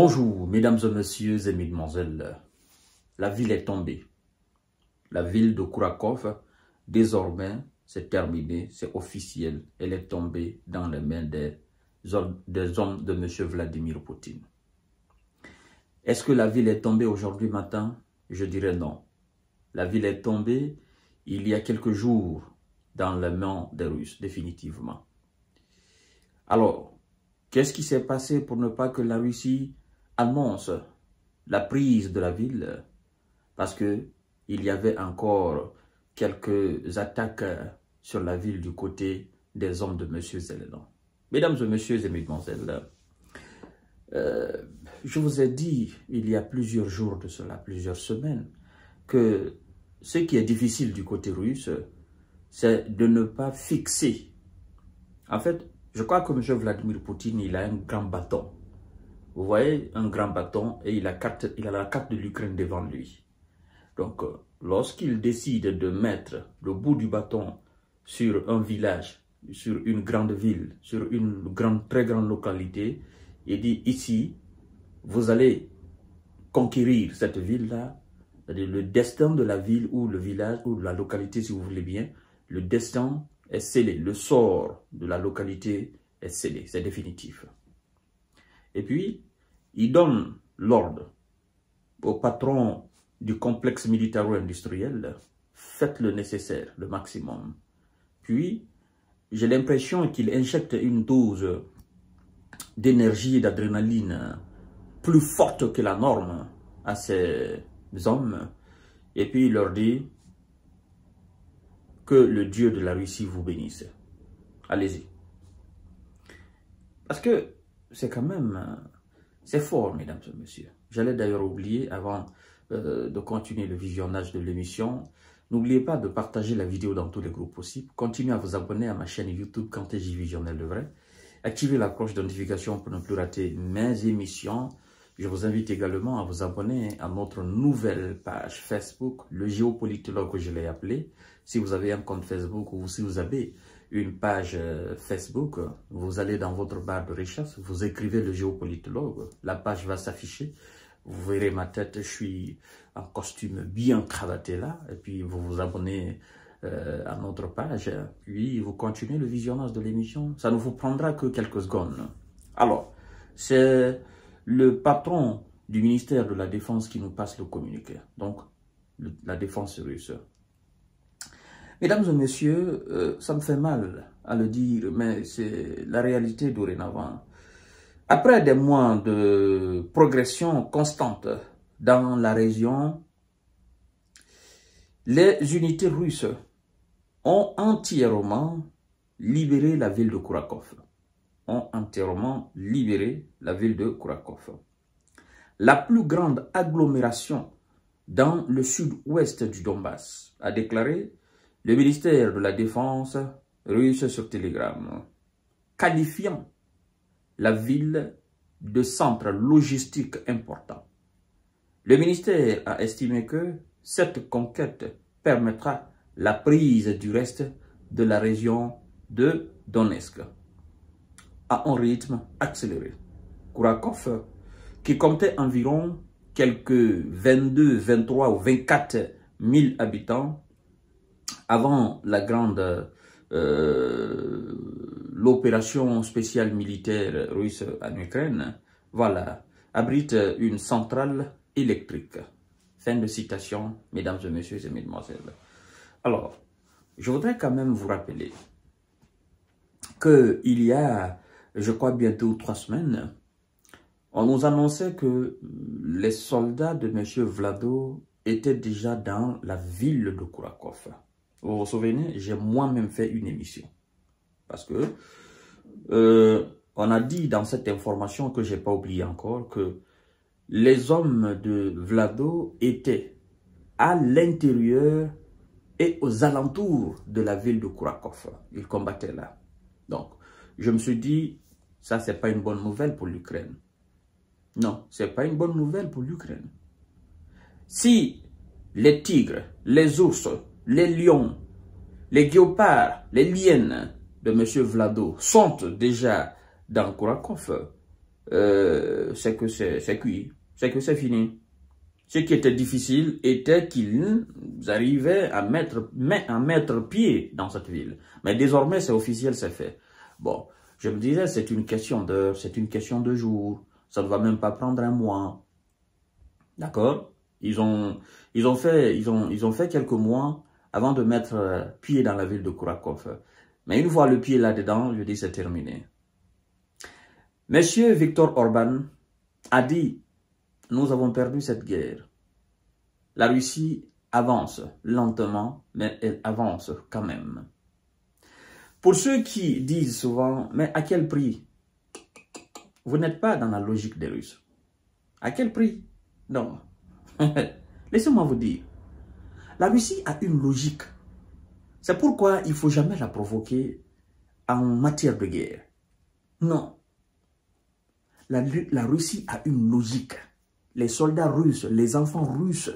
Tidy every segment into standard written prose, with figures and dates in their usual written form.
Bonjour, mesdames et messieurs et mesdemoiselles. La ville est tombée. La ville de Kourakov, désormais, c'est terminé, c'est officiel. Elle est tombée dans les mains des hommes de M. Vladimir Poutine. Est-ce que la ville est tombée aujourd'hui matin? Je dirais non. La ville est tombée il y a quelques jours dans les mains des Russes, définitivement. Alors, qu'est-ce qui s'est passé pour ne pas que la Russie annonce la prise de la ville? Parce que il y avait encore quelques attaques sur la ville du côté des hommes de M. Zelensky. Mesdames et messieurs et mesdemoiselles, je vous ai dit il y a plusieurs jours de cela, plusieurs semaines, que ce qui est difficile du côté russe, c'est de ne pas fixer. En fait, je crois que M. Vladimir Poutine, il a un grand bâton. Vous voyez, un grand bâton, et il a la carte de l'Ukraine devant lui. Donc, lorsqu'il décide de mettre le bout du bâton sur un village, sur une grande ville, sur une très grande localité, il dit ici, vous allez conquérir cette ville-là, c'est-à-dire le destin de la ville ou le village ou la localité, si vous voulez bien, le destin est scellé, le sort de la localité est scellé, c'est définitif. Et puis, il donne l'ordre au patron du complexe militaro-industriel, faites le nécessaire, le maximum. Puis, j'ai l'impression qu'il injecte une dose d'énergie et d'adrénaline plus forte que la norme à ces hommes, et puis il leur dit que le Dieu de la Russie vous bénisse. Allez-y. Parce que c'est quand même, c'est fort, mesdames et messieurs. J'allais d'ailleurs oublier, avant de continuer le visionnage de l'émission, n'oubliez pas de partager la vidéo dans tous les groupes possibles. Continuez à vous abonner à ma chaîne YouTube Kanté J Visionnel le vrai. Activez la cloche de notification pour ne plus rater mes émissions. Je vous invite également à vous abonner à notre nouvelle page Facebook, le géopolitologue que je l'ai appelé. Si vous avez un compte Facebook ou si vous avez une page Facebook, vous allez dans votre barre de recherche, vous écrivez le géopolitologue, la page va s'afficher. Vous verrez ma tête, je suis en costume bien cravaté là, et puis vous vous abonnez à notre page, puis vous continuez le visionnage de l'émission. Ça ne vous prendra que quelques secondes. Alors, c'est le patron du ministère de la Défense qui nous passe le communiqué, donc la défense russe. Mesdames et messieurs, ça me fait mal à le dire, mais c'est la réalité dorénavant. Après des mois de progression constante dans la région, les unités russes ont entièrement libéré la ville de Kourakov. La plus grande agglomération dans le sud-ouest du Donbass, a déclaré le ministère de la Défense russe sur Telegram, qualifiant la ville de centre logistique important. Le ministère a estimé que cette conquête permettra la prise du reste de la région de Donetsk à un rythme accéléré. Kourakov, qui comptait environ quelques 22, 23 ou 24 000 habitants avant la grande l'opération spéciale militaire russe en Ukraine, voilà, abrite une centrale électrique. Fin de citation, mesdames et messieurs et mesdemoiselles. Alors, je voudrais quand même vous rappeler qu'il y a, je crois, bientôt 3 semaines, on nous annonçait que les soldats de M. Vlado étaient déjà dans la ville de Kourakov. Vous vous souvenez, j'ai moi-même fait une émission. Parce que on a dit dans cette information que je n'ai pas oublié encore que les hommes de Vlado étaient à l'intérieur et aux alentours de la ville de Kourakov. Ils combattaient là. Donc, je me suis dit, ça, c'est pas une bonne nouvelle pour l'Ukraine. Non, c'est pas une bonne nouvelle pour l'Ukraine. Si les tigres, les ours, les lions, les guépards, les hyènes de M. Vlado sont déjà dans Kourakov, c'est que c'est cuit, c'est que c'est fini. Ce qui était difficile était qu'ils arrivaient à mettre pied dans cette ville. Mais désormais, c'est officiel, c'est fait. Bon, je me disais, c'est une question d'heure, c'est une question de jours. Ça ne va même pas prendre un mois. D'accord? Ils ont fait quelques mois avant de mettre pied dans la ville de Kourakov. Mais une fois le pied là-dedans, je dis c'est terminé. Monsieur Viktor Orban a dit, nous avons perdu cette guerre. La Russie avance lentement, mais elle avance quand même. Pour ceux qui disent souvent, mais à quel prix? Vous n'êtes pas dans la logique des Russes. À quel prix? Non. Laissez-moi vous dire, la Russie a une logique. C'est pourquoi il ne faut jamais la provoquer en matière de guerre. Non. La Russie a une logique. Les soldats russes, les enfants russes,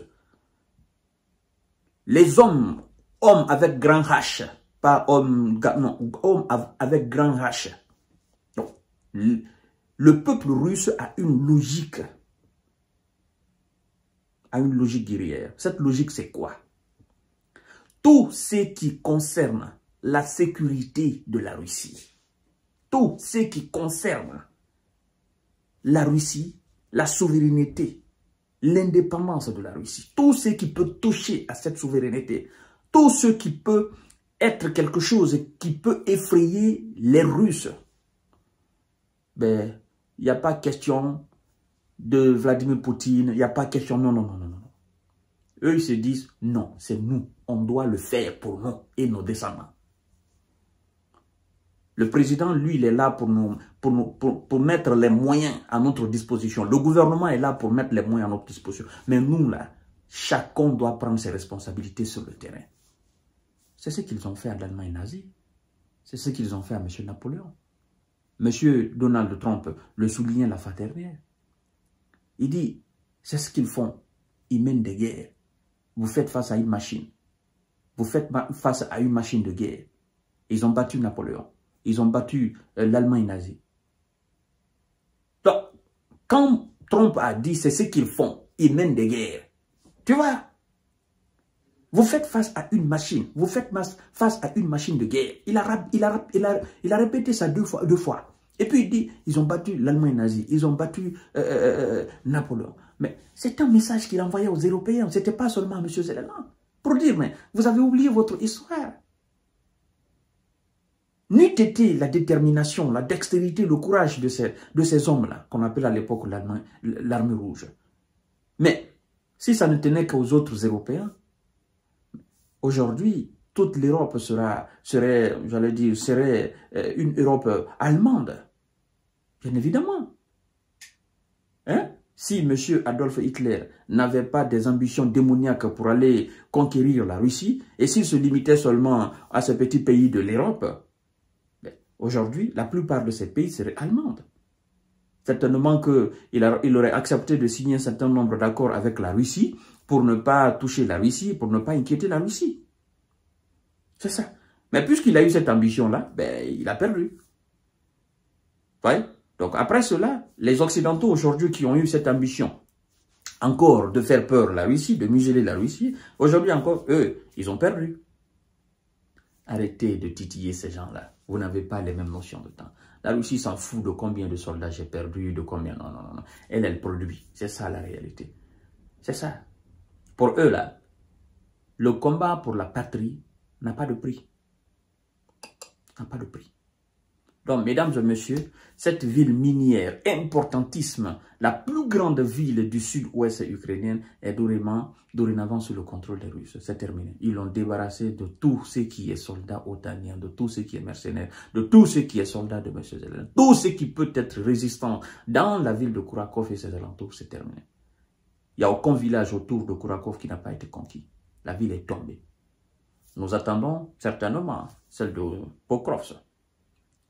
les hommes avec grand H, pas hommes, non, hommes avec grand H. Donc, le peuple russe a une logique. A une logique guerrière. Cette logique, c'est quoi? Tout ce qui concerne la sécurité de la Russie, tout ce qui concerne la Russie, la souveraineté, l'indépendance de la Russie, tout ce qui peut toucher à cette souveraineté, tout ce qui peut être quelque chose qui peut effrayer les Russes, ben, il n'y a pas question de Vladimir Poutine, il n'y a pas question, non, non, non, non, non. Eux, ils se disent, non, c'est nous, on doit le faire pour nous et nos descendants. Le président, lui, il est là pour mettre les moyens à notre disposition. Le gouvernement est là pour mettre les moyens à notre disposition. Mais nous, là, chacun doit prendre ses responsabilités sur le terrain. C'est ce qu'ils ont fait à l'Allemagne nazie. C'est ce qu'ils ont fait à M. Napoléon. M. Donald Trump le soulignait la fois dernière. Il dit, c'est ce qu'ils font. Ils mènent des guerres. Vous faites face à une machine. Vous faites face à une machine de guerre. Ils ont battu Napoléon. Ils ont battu l'Allemagne nazie. Donc, quand Trump a dit c'est ce qu'ils font, ils mènent des guerres. Tu vois, vous faites face à une machine. Vous faites face à une machine de guerre. Il a répété ça deux fois. Et puis il dit, ils ont battu l'Allemagne nazie. Ils ont battu Napoléon. Mais c'est un message qu'il envoyait aux Européens. Ce n'était pas seulement à M. Zelensky. Pour dire, mais vous avez oublié votre histoire. N'eût été la détermination, la dextérité, le courage de ces hommes-là, qu'on appelle à l'époque l'armée rouge. Mais si ça ne tenait qu'aux autres Européens, aujourd'hui, toute l'Europe serait une Europe allemande. Bien évidemment. Hein? Si M. Adolf Hitler n'avait pas des ambitions démoniaques pour aller conquérir la Russie, et s'il se limitait seulement à ce petit pays de l'Europe, aujourd'hui, la plupart de ces pays seraient allemands. Certainement qu'il aurait accepté de signer un certain nombre d'accords avec la Russie pour ne pas toucher la Russie, pour ne pas inquiéter la Russie. C'est ça. Mais puisqu'il a eu cette ambition-là, ben, il a perdu. Vous voyez? Donc après cela, les Occidentaux aujourd'hui qui ont eu cette ambition encore de faire peur à la Russie, de museler la Russie, aujourd'hui encore, eux, ils ont perdu. Arrêtez de titiller ces gens-là. Vous n'avez pas les mêmes notions de temps. La Russie s'en fout de combien de soldats j'ai perdu, de combien... Non, non, non. Elle produit. C'est ça la réalité. C'est ça. Pour eux, là, le combat pour la patrie n'a pas de prix. N'a pas de prix. Donc, mesdames et messieurs, cette ville minière importantissime, la plus grande ville du sud-ouest ukrainien, est dorénavant sous le contrôle des Russes. C'est terminé. Ils l'ont débarrassé de tout ce qui est soldat otanien, de tout ce qui est mercenaire, de tout ce qui est soldat de M. Zelensky. Tout ce qui peut être résistant dans la ville de Kourakov et ses alentours, c'est terminé. Il n'y a aucun village autour de Kourakov qui n'a pas été conquis. La ville est tombée. Nous attendons certainement celle de Pokrovsk.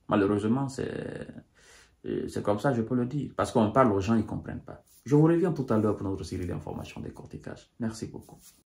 Malheureusement, c'est comme ça, je peux le dire. Parce qu'on parle aux gens, ils ne comprennent pas. Je vous reviens tout à l'heure pour notre série d'informations décortiquage. Merci beaucoup.